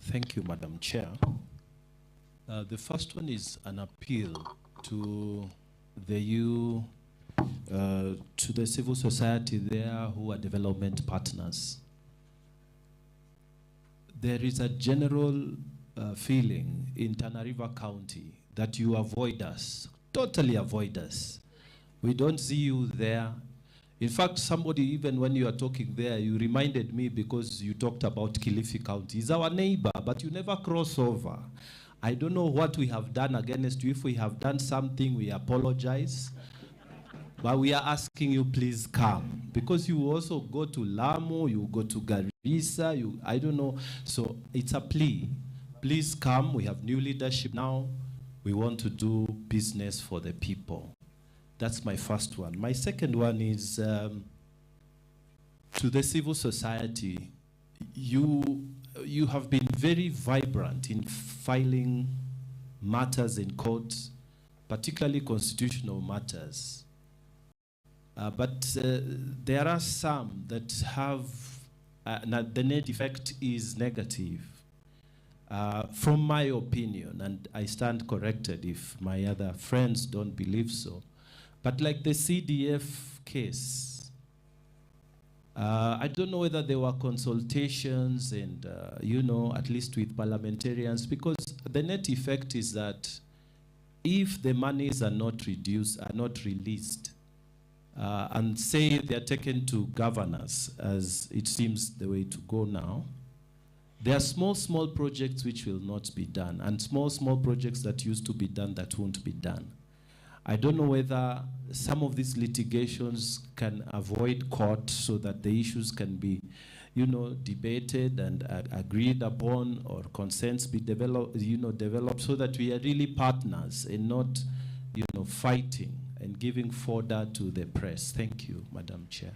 Thank you, Madam Chair. The first one is an appeal to the to the civil society there who are development partners. There is a general feeling in Tana River County that you avoid us, totally avoid us. We don't see you there. In fact, somebody, even when you are talking there, you reminded me because you talked about Kilifi County. He's our neighbor, but you never cross over. I don't know what we have done against you. If we have done something, we apologize. But we are asking you, please come. Because you also go to Lamu, you go to Garissa, I don't know. So it's a plea. Please come. We have new leadership now. We want to do business for the people. That's my first one. My second one is to the civil society. You have been very vibrant in filing matters in courts, particularly constitutional matters. But there are some that have, the net effect is negative. From my opinion, and I stand corrected if my other friends don't believe so, but like the CDF case, I don't know whether there were consultations and, you know, at least with parliamentarians, because the net effect is that if the monies are not reduced, are not released, and say they are taken to governors, as it seems the way to go now, there are small projects which will not be done, and small projects that used to be done that won't be done. I don't know whether some of these litigations can avoid court so that the issues can be, you know, debated and agreed upon, or consents be developed so that we are really partners and not, you know, fighting and giving fodder to the press. Thank you, Madam Chair.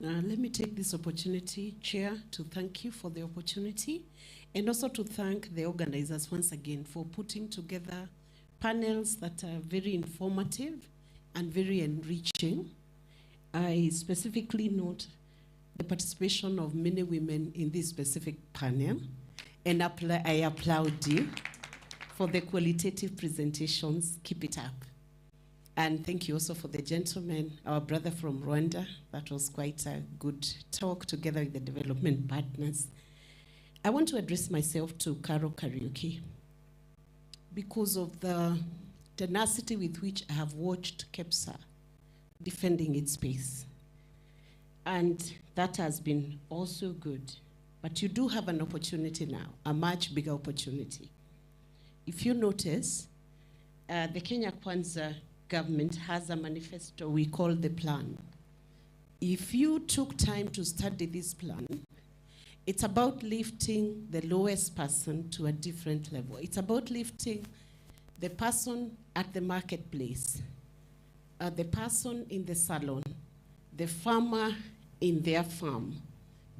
Let me take this opportunity, Chair, to thank you for the opportunity, and also to thank the organizers once again for putting together panels that are very informative and very enriching. I specifically note the participation of many women in this specific panel, and I applaud you for the qualitative presentations. Keep it up. And thank you also for the gentleman, our brother from Rwanda. That was quite a good talk together with the development partners. I want to address myself to Carol Kariuki because of the tenacity with which I have watched KEPSA defending its space. And that has been also good. But you do have an opportunity now, a much bigger opportunity. If you notice, the Kenya Kwanza government has a manifesto we call the plan. If you took time to study this plan, it's about lifting the lowest person to a different level. It's about lifting the person at the marketplace, the person in the salon, the farmer in their farm,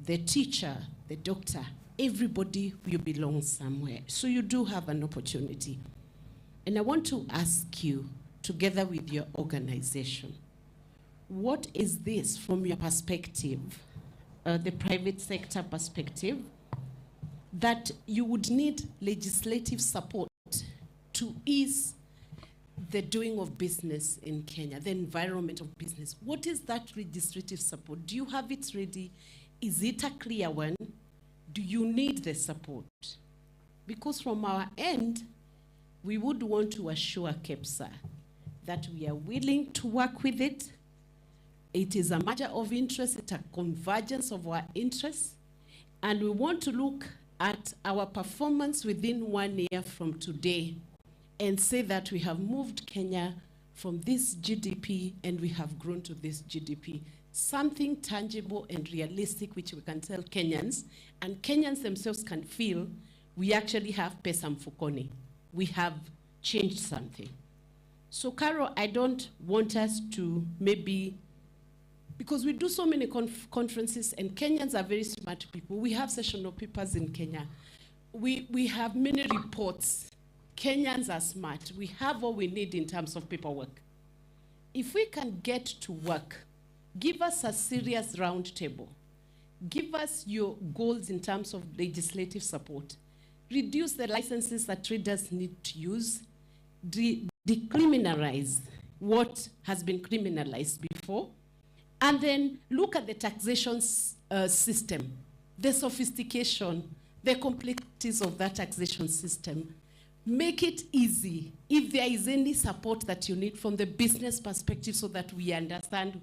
the teacher, the doctor. Everybody will belong somewhere. So you do have an opportunity. And I want to ask you, together with your organization, what is this from your perspective, the private sector perspective, that you would need legislative support to ease the doing of business in Kenya, the environment of business? What is that legislative support? Do you have it ready? Is it a clear one? Do you need the support? Because from our end, we would want to assure KEPSA that we are willing to work with it. It is a matter of interest, it's a convergence of our interests, and we want to look at our performance within 1 year from today and say that we have moved Kenya from this GDP and we have grown to this GDP. Something tangible and realistic which we can tell Kenyans, and Kenyans themselves can feel we actually have pesa mfukoni. We have changed something. So, Carol, I don't want us to maybe, because we do so many conferences, and Kenyans are very smart people. We have sessional papers in Kenya. We have many reports Kenyans are smart. We have what we need in terms of paperwork. If we can get to work, give us a serious round table. Give us your goals in terms of legislative support. Reduce the licenses that traders need to use. Decriminalize what has been criminalized before. And then look at the taxation system, the sophistication, the complexities of that taxation system. Make it easy if there is any support that you need from the business perspective so that we understand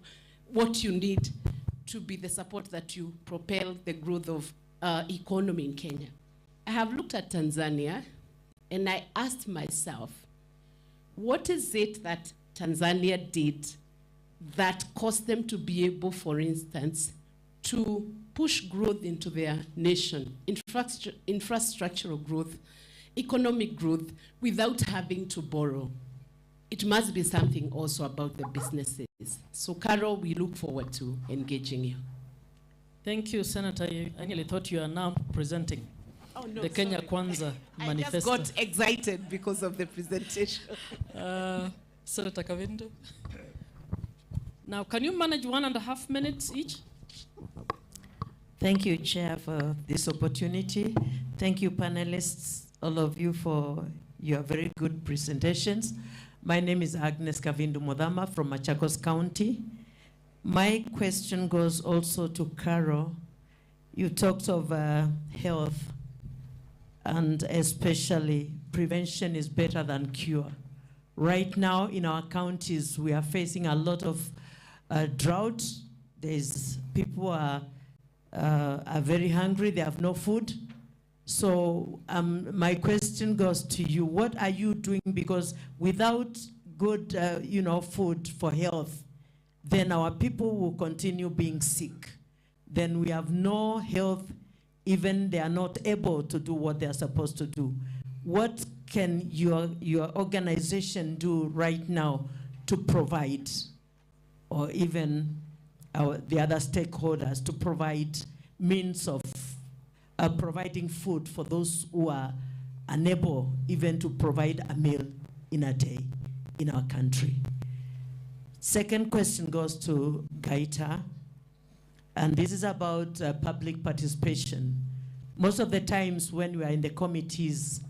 what you need to be the support that you propel the growth of economy in Kenya. I have looked at Tanzania and I asked myself, what is it that Tanzania did that caused them to be able, for instance, to push growth into their nation, infrastructural growth, economic growth, without having to borrow? It must be something also about the businesses. So, Carol, we look forward to engaging you. Thank you, Senator. I really thought you are now presenting the Kenya Kwanza manifesto. I just got excited because of the presentation. Senator Kavindu. Now, can you manage 1.5 minutes each? Thank you, Chair, for this opportunity. Thank you, panelists, all of you, for your very good presentations. My name is Agnes Kavindu Modama from Machakos County. My question goes also to Carol. You talked of health, and especially prevention is better than cure. Right now in our counties, we are facing a lot of drought. People are very hungry, they have no food. So my question goes to you, what are you doing? Because without good food for health, then our people will continue being sick. Then we have no health, even they are not able to do what they are supposed to do. What can your organization do right now to provide, or even the other stakeholders, to provide means of providing food for those who are unable even to provide a meal in a day in our country? Second question goes to Gaita, and this is about public participation. Most of the times when we are in the committees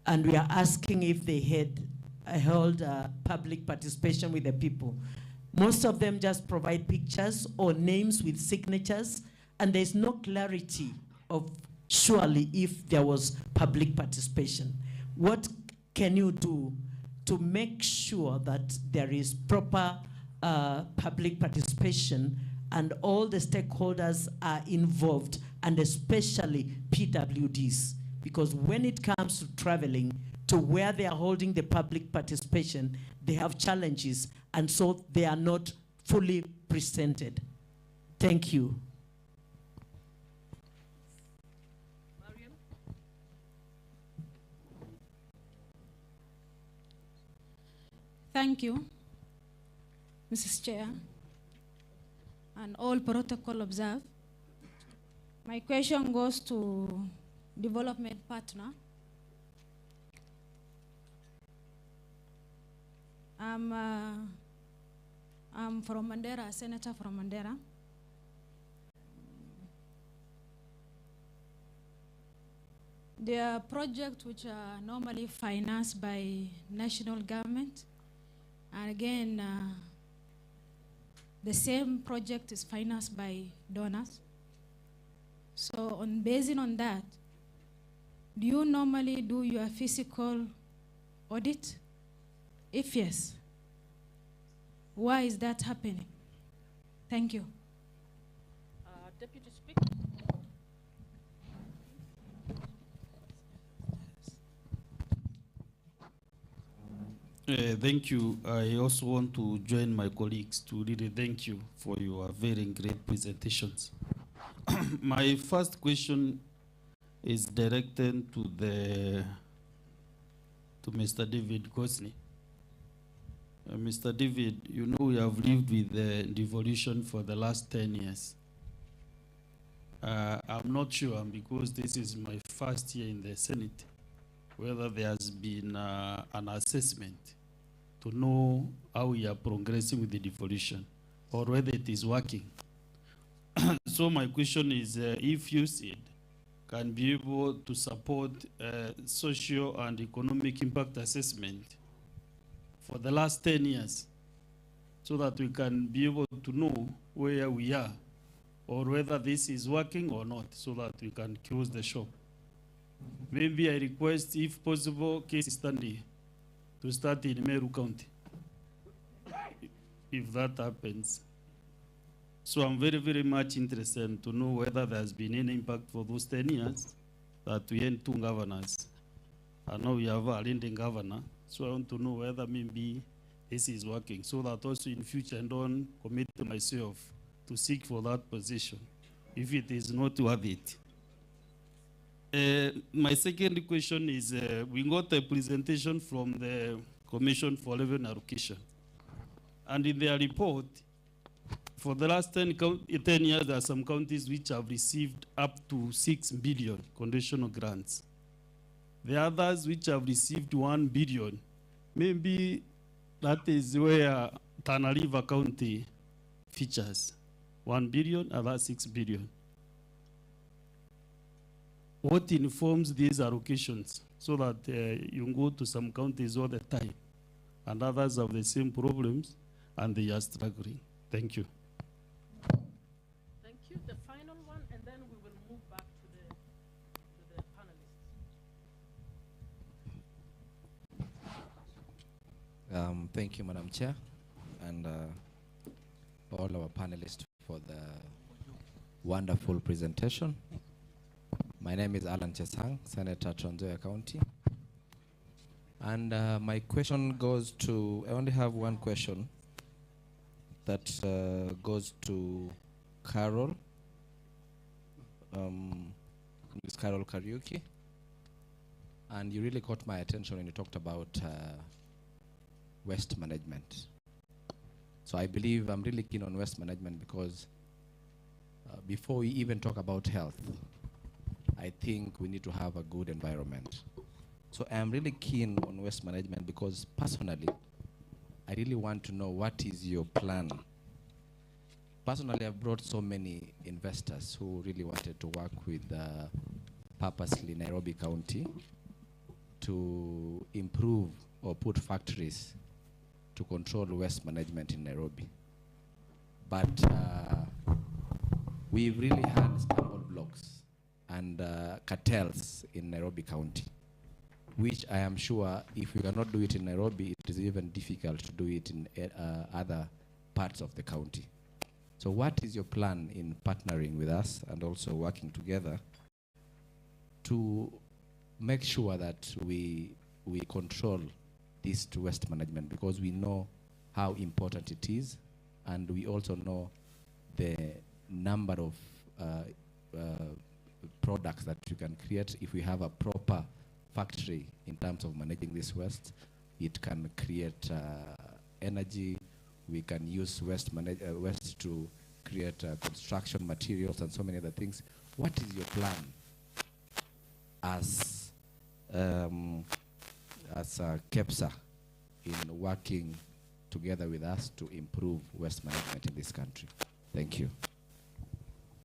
and we are asking if they had held public participation with the people, most of them just provide pictures or names with signatures, and there's no clarity of surely if there was public participation. What can you do to make sure that there is proper public participation and all the stakeholders are involved, and especially PWDs? Because when it comes to traveling to where they are holding the public participation, they have challenges, and so they are not fully presented. Thank you. Thank you, Mrs. Chair, and all protocol observed. My question goes to development partner. I'm from Mandera, a senator from Mandera. There are projects which are normally financed by national government. And again, the same project is financed by donors. So based on that, do you normally do your physical audit? If yes, why is that happening? Thank you. Deputy Speaker. Thank you. I also want to join my colleagues to really thank you for your very great presentations. My first question is directed to Mr. David Gosney. Mr. David, you know we have lived with the devolution for the last 10 years. I'm not sure, because this is my first year in the Senate whether there has been an assessment to know how we are progressing with the devolution or whether it is working. So my question is, if you said can be able to support social and economic impact assessment for the last 10 years so that we can be able to know where we are or whether this is working or not so that we can close the shop. Maybe I request, if possible, case study to start in Meru County, if that happens. So I'm very, very much interested to know whether there's been any impact for those 10 years that we had 2 governors. And now we have a lending governor. So I want to know whether maybe this is working so that also in future I don't commit myself to seek for that position if it is not worth it. My second question is, we got a presentation from the Commission for Revenue Allocation. And in their report, for the last 10 years, there are some counties which have received up to 6 billion conditional grants. The others which have received 1 billion. Maybe that is where Tana River County features. 1 billion, other 6 billion. What informs these allocations so that you go to some counties all the time and others have the same problems and they are struggling? Thank you. Thank you. The final one, and then we will move back to the panelists. Thank you, Madam Chair, and all our panelists for the wonderful presentation. My name is Alan Chesang, Senator Trans Nzoia County. And my question goes to, I only have one question that goes to Carol, Ms. Carol Kariuki. And you really caught my attention when you talked about waste management. So I believe I'm really keen on waste management because before we even talk about health, I think we need to have a good environment. So I'm really keen on waste management because personally, I really want to know what is your plan. Personally, I've brought so many investors who really wanted to work with purposely Nairobi County to improve or put factories to control waste management in Nairobi. But we've really had stumble blocks and cartels in Nairobi County, which I am sure if we cannot do it in Nairobi, it is even difficult to do it in other parts of the county. So what is your plan in partnering with us and also working together to make sure that we control this waste management, because we know how important it is, and we also know the number of products that you can create if we have a proper factory in terms of managing this waste. It can create energy. We can use waste to create construction materials and so many other things. What is your plan as KEPSA in working together with us to improve waste management in this country? Thank you.